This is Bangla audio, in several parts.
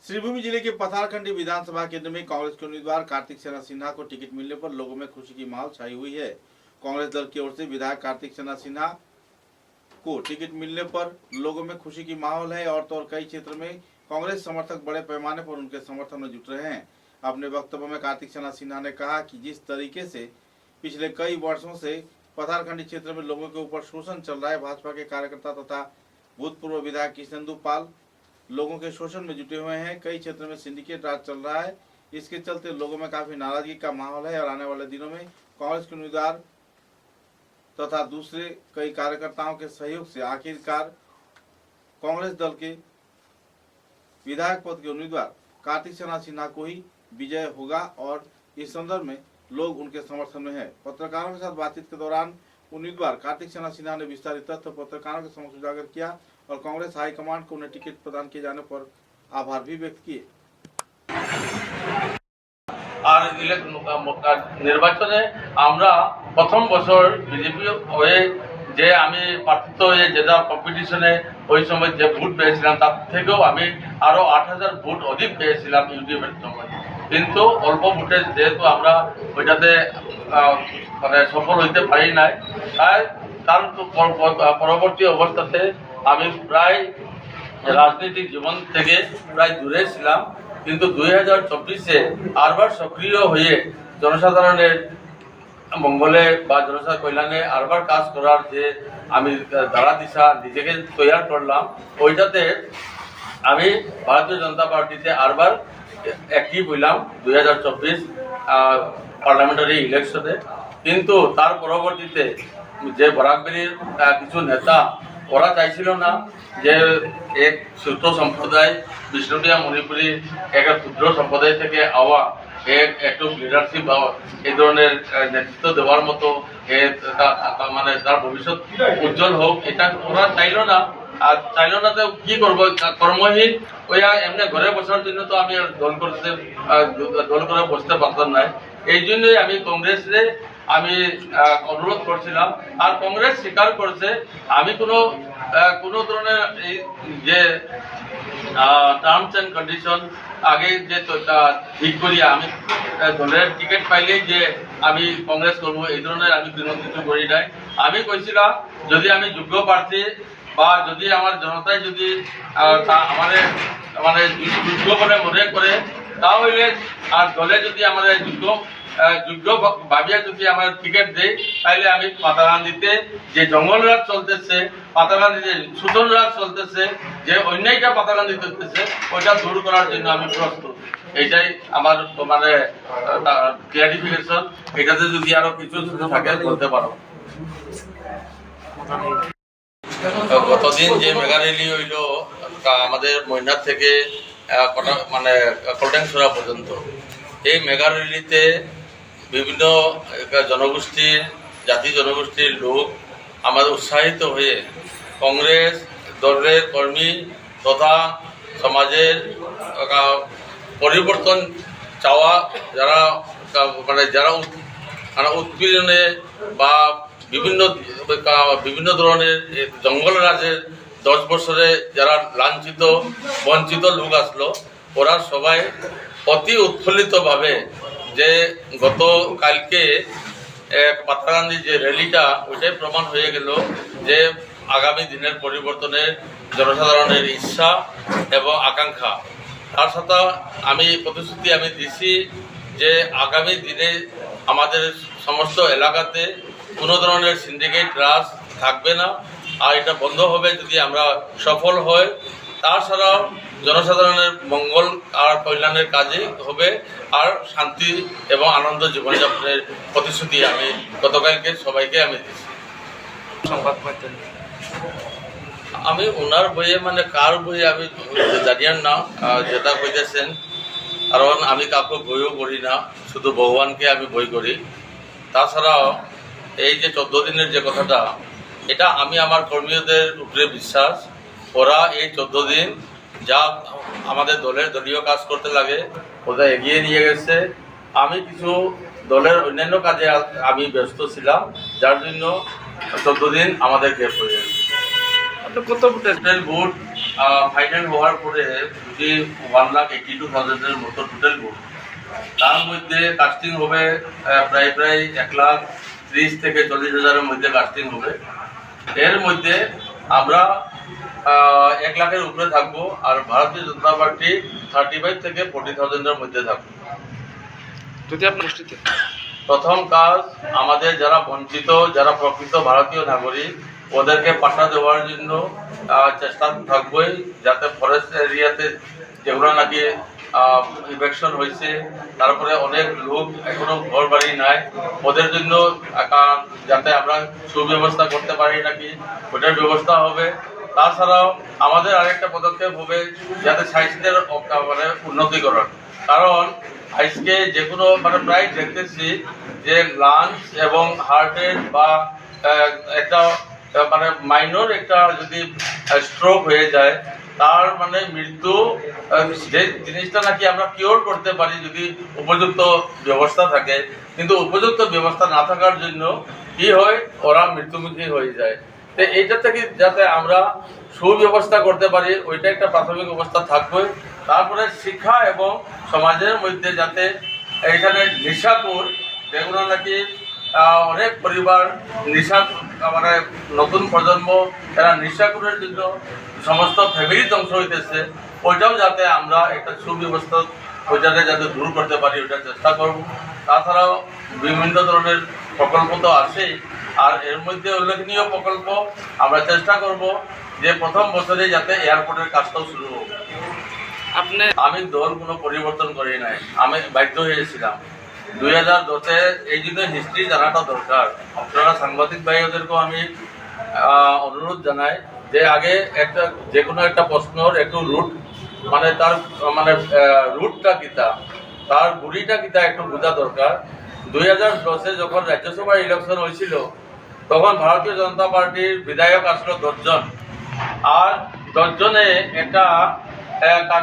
श्रीभूमि जिले के पथारखंडी विधानसभा केंद्र में कांग्रेस के उम्मीदवार कार्तिक सेना सिन्हा को टिकट मिलने पर लोगों में खुशी की माहौल छाई हुई है। कांग्रेस दल की ओर से विधायक कार्तिक सेना सिन्हा को टिकट मिलने पर लोगों में खुशी की माहौल है और तो और कई क्षेत्र में कांग्रेस समर्थक बड़े पैमाने पर उनके समर्थन में जुट रहे हैं। अपने वक्तव्य में कार्तिक सेना सिन्हा ने कहा कि जिस तरीके से पिछले कई वर्षों से पथारखंडी क्षेत्र में लोगों के ऊपर शोषण चल रहा है, भाजपा के कार्यकर्ता तथा भूतपूर्व विधायक कृष्णेंदु पाल लोगों के शोषण में जुटे हुए हैं। कई क्षेत्र में सिंडिकेट राज चल रहा है, इसके चलते लोगों में काफी नाराजगी का माहौल है और आने वाले दिनों में कांग्रेस के उम्मीदवार तथा दूसरे कई कार्यकर्ताओं के सहयोग से आखिरकार कांग्रेस दल के विधायक पद के उम्मीदवार कार्तिक सेना सिन्हा को ही विजय होगा और इस संदर्भ में लोग उनके समर्थन में है। पत्रकारों के साथ बातचीत के दौरान उम्मीदवार कार्तिक सेना सिन्हा ने विस्तारित तथ्य पत्रकारों के समक्ष उजागर किया और कांग्रेस हाईकमांड को उन्हें टिकट प्रदान किए जाने पर आभार भी व्यक्त किए। আর নির্বাচনে আমরা প্রথম বছর বিজেপি হয়ে যে আমি প্রার্থিত হয়ে যেটা কম্পিটিশনে ওই সময় যে ভোট পেয়েছিলাম তার থেকেও আমি আরো 8000 ভোট অধিক পেয়েছিলাম ইউডিএফের সময়, কিন্তু অল্প ভোটে যেহেতু আমরা ওইটাতে মানে সফল হইতে পারি নাই, তাই তার পরবর্তী অবস্থাতে আমি প্রায় রাজনৈতিক জীবন থেকে প্রায় দূরে ছিলাম। কিন্তু 2024-এ আরবার সক্রিয় হয়ে জনসাধারণের মঙ্গলে বা জনসাধারণ কল্যাণে আরবার কাজ করার যে আমি ধারা দিশা নিজেকে তৈরি করলাম, ওইটাতে আমি ভারতীয় জনতা পার্টিতে আরবার অ্যাক্টিভ হইলাম 2024 পার্লামেন্টারি ইলেকশনে। কিন্তু তার পরবর্তীতে যে বরাকবেলির কিছু নেতা ওরা চাইছিল না যে এক ছোট সম্প্রদায় বিষ্ণুটিয়া মণিপুরী একটা ক্ষুদ্র সম্প্রদায় থেকে আওয়া একটু লিডারশিপ এই ধরনের নেতৃত্ব দেওয়ার মতো মানে তার ভবিষ্যৎ উজ্জ্বল হোক, এটা ওরা চাইল না। আর চাইল না তো কি করবো, কর্মহীন ওইয়া এমনি ঘরে বসার জন্য তো আমি দল করে বসতে পারতাম না। এই জন্যই আমি কংগ্রেসে আমি অনুরোধ করছিলাম আর কংগ্রেস স্বীকার করছে আমি কোনো ধরনের এই যে টার্মস এন্ড কন্ডিশন আগে যে ঠিক করি আমি দলের টিকিট পাইলেই যে আমি কংগ্রেস করবো এই ধরনের আমি কোনো কিছু করি নাই। আমি কইছিলাম যদি আমি যোগ্য প্রার্থী বা যদি আমার জনতায় যদি আমাদের মানে যোগ্য বলে মনে করে তাহলে আর দলে যদি আমাদের যোগ্য ভাবিয়া যদি আমার টিকিট দেয় তাহলে আমি পাতাগান্দিতে যে জঙ্গল রাজ চলতেছে, পাতাগান্দিতে শোষণ রাজ চলতেছে, যে অন্যায়টা পাতাগান্দিতে হতেছে ওইটা দূর করার জন্য আমি প্রস্তুত। এইটাই আমার মানে ক্লারিফিকেশন। এটাতে যদি আরো কিছু থাকে বলতে পারো। গতদিন যে মেগা র্যালি হইল আমাদের ময়নার থেকে মানে কলটাংছড়া পর্যন্ত, এই মেগা র্যালিতে বিভিন্ন জনগোষ্ঠীর জাতি জনগোষ্ঠীর লোক আমাদের উৎসাহিত হয়ে কংগ্রেস দলের কর্মী তথা সমাজের পরিবর্তন চাওয়া যারা মানে উৎপীড়নে বা বিভিন্ন ধরনের জঙ্গল রাজের 10 বছরে যারা লাঞ্ছিত বঞ্চিত লোক আসলো, ওরা সবাই অতি উৎফুল্লিতভাবে যে গতকালকে পাতাগান্ধী যে র্যালিটা ওইটাই প্রমাণ হয়ে গেল যে আগামী দিনের পরিবর্তনের জনসাধারণের ইচ্ছা এবং আকাঙ্ক্ষা। তার সাথে আমি প্রতিশ্রুতি আমি দিছি যে আগামী দিনে আমাদের সমস্ত এলাকাতে কোনো ধরনের সিন্ডিকেট রাজ থাকবে না আর এটা বন্ধ হবে যদি আমরা সফল হই। তাছাড়াও জনসাধারণের মঙ্গল আর কল্যাণের কাজে হবে আর শান্তি এবং আনন্দ জীবনযাপনের প্রতিশ্রুতি আমি গতকালকে সবাইকে আমি দিচ্ছি। আমি ওনার বইয়ে মানে কার বইয়ে আমি জানিয়ার না যেটা কইতেছেন, কারণ আমি কাউকে বইও করি না, শুধু ভগবানকে আমি বই করি। তাছাড়াও এই যে 14 দিনের যে কথাটা, এটা আমি আমার কর্মীদের উপরে বিশ্বাস, ওরা এই 14 দিন যা আমাদের দলীয় কাজ করতে লাগে ওটা এগিয়ে নিয়ে গেছে। আমি কিছু দলের অন্যান্য কাজে আমি ব্যস্ত ছিলাম, যার জন্য 14 দিন আমাদের গ্যাপ হয়ে গেছে। কত ভোট ফাইনাল হওয়ার পরে 51,82,000 মতো টোটাল ভোট। তার মধ্যে কাস্টিং হবে প্রায় 1,30,000 থেকে 40,000-এর মধ্যে কাস্টিং হবে। এর মধ্যে আমরা 1 লাখের উপরে থাকবো, আর ভারতীয় জনতা পার্টি 35 থেকে 40,000-এর মধ্যে থাকবো। যদি আপনার গোষ্ঠীতে প্রথম কাজ, আমাদের যারা বঞ্চিত, যারা প্রকৃত ভারতীয় নাগরিক, ওদেরকে পাট্টা দেওয়ার জন্য চেষ্টা থাকবেই, যাতে ফরেস্ট এরিয়াতে যেগুলো নাকি ইভেকশন হয়েছে, তারপরে অনেক লোক এখনো ঘর বাড়ি নাই, ওদের জন্য যাতে আমরা সুব্যবস্থা করতে পারি নাকি ওটার ব্যবস্থা হবে। তাছাড়াও আমাদের আরেকটা পদক্ষেপ হবে যাতে স্বাস্থ্যের মানে উন্নতিকরণ, কারণ আজকে যে কোনো মানে প্রায় দেখতেছি যে লাংস এবং হার্টের বা একটা মানে মাইনর একটা যদি স্ট্রোক হয়ে যায়, তার মানে মৃত্যু, যে জিনিসটা নাকি আমরা কিওর করতে পারি যদি উপযুক্ত ব্যবস্থা থাকে, কিন্তু উপযুক্ত ব্যবস্থা না থাকার জন্য কি হয়, ওরা মৃত্যুমুখী হয়ে যায়। তো এইটা থেকে যাতে আমরা সুব্যবস্থা করতে পারি, ওইটা একটা প্রাথমিক অবস্থা থাকবে। তারপরে শিক্ষা এবং সমাজের মধ্যে যাতে এখানে নিশাকুর, যেগুলো নাকি অনেক পরিবার নিশা মানে নতুন প্রজন্ম এরা নিশাকুরের জন্য সমস্ত ফ্যামিলি ধ্বংস হইতেছে, ওইটাও যাতে আমরা একটা সুব্যবস্থা ওইটাকে যাতে দূর করতে পারি, ওইটা চেষ্টা করব। তাছাড়াও বিভিন্ন ধরনের প্রকল্প তো আছেই, আর এর মধ্যে উল্লেখনীয় প্রকল্প আমরা চেষ্টা করব যে প্রথম বছরে যাতে এয়ারপোর্টের কাজটাও শুরু হোক। আমি দল কোনো পরিবর্তন করি নাই, আমি বাধ্য হয়েছিলাম 2010-এ, এই জন্য হিস্ট্রি জানাটা দরকার। আপনারা সাংবাদিক ভাইদেরকেও আমি অনুরোধ জানাই যে আগে একটা যে কোনো একটা প্রশ্নর একটু রুট মানে তার মানে রুটটা কিতা, তার গুড়িটা কিতা একটু বোঝা দরকার। 2010-এ যখন রাজ্যসভার ইলেকশন হয়েছিল, তখন ভারতীয় জনতা পার্টির বিধায়ক আসলো 10 জন, আর 10 জনে একটা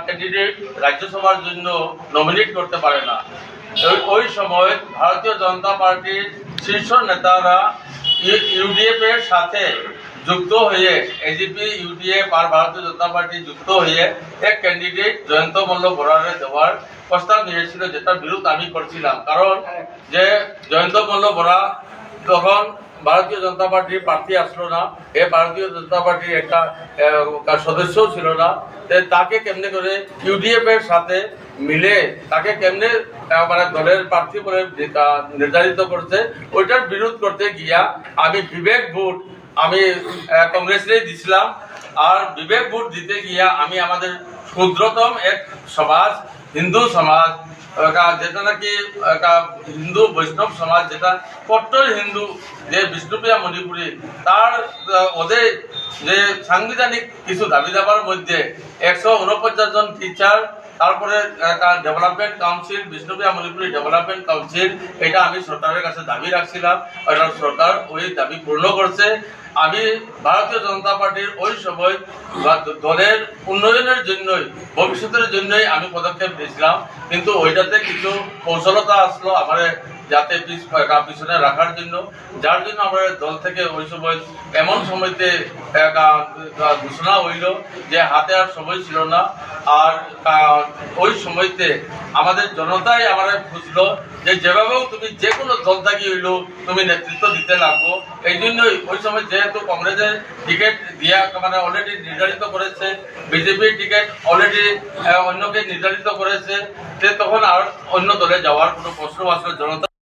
ক্যান্ডিডেট রাজ্যসভার জন্য নমিনেট করতে পারে না। ওই সময় ভারতীয় জনতা পার্টির শীর্ষ নেতারা ইউডিএফ এর সাথে যুক্ত হয়ে, এজিপি, ইউডিএফ আর ভারতীয় জনতা পার্টি যুক্ত হয়ে এক ক্যান্ডিডেট জয়ন্ত মল্ল বরারে দেওয়ার প্রস্তাব নিয়েছিল, যেটা বিরোধ আমি করছিলাম। কারণ যে জয়ন্ত মল্ল বরা তখন ভারতীয় জনতা পার্টির প্রার্থী আসলো না, এ ভারতীয় জনতা পার্টির একটা সদস্যও ছিল না, তাকে কেমনে করে ইউডিএফ এর সাথে মিলে তাকে কেমনে মানে দলের প্রার্থী বলে নির্ধারিত করছে, ওইটার বিরোধ করতে গিয়া আমি বিবেক ভোট আমি কংগ্রেসের দিছিলাম। আর বিবেক ভোট দিতে গিয়া আমি আমাদের ক্ষুদ্রতম এক সমাজ, হিন্দু সমাজ, যেটা নাকি হিন্দু বৈষ্ণব সমাজ, যেটা কট্টর হিন্দু, যে বিষ্ণুপ্রিয়া মণিপুরী, তার ওদের যে সাংবিধানিক কিছু দাবি দাবার মধ্যে 149 জন টিচার, তারপরে development council, Bishnupriya Manipuri development council, এটা আমি সরকারের কাছে দাবি রাখছিলাম, এটা সরকার ওই দাবি পূর্ণ করছে। আমি ভারতীয় জনতা পার্টির ওই সময় দলের উন্নয়নের জন্যই, ভবিষ্যতের জন্যই আমি পদক্ষেপ নিয়েছিলাম, কিন্তু ওইটাতে কিছু কৌশলতা আসলো আমার যাতে পিছনে রাখার জন্য, যার জন্য আমাদের দল থেকে ওই সময় এমন সময়তে ঘোষণা হইল যে হাতে আর সময় ছিল না। আর ওই সময়তে আমাদের জনতাই আমাদের খুঁজলো যে যেভাবেও তুমি যে কোনো দল থাকি হইলো তুমি নেতৃত্ব দিতে লাগবো। এই জন্যই ওই সময় যেহেতু কংগ্রেসের টিকিট দিয়া মানে অলরেডি নির্ধারিত করেছে, বিজেপির টিকিট অলরেডি অন্যকে নির্ধারিত করেছে, তখন আর অন্য দলে যাওয়ার কোনো প্রশ্ন আসলে জনতা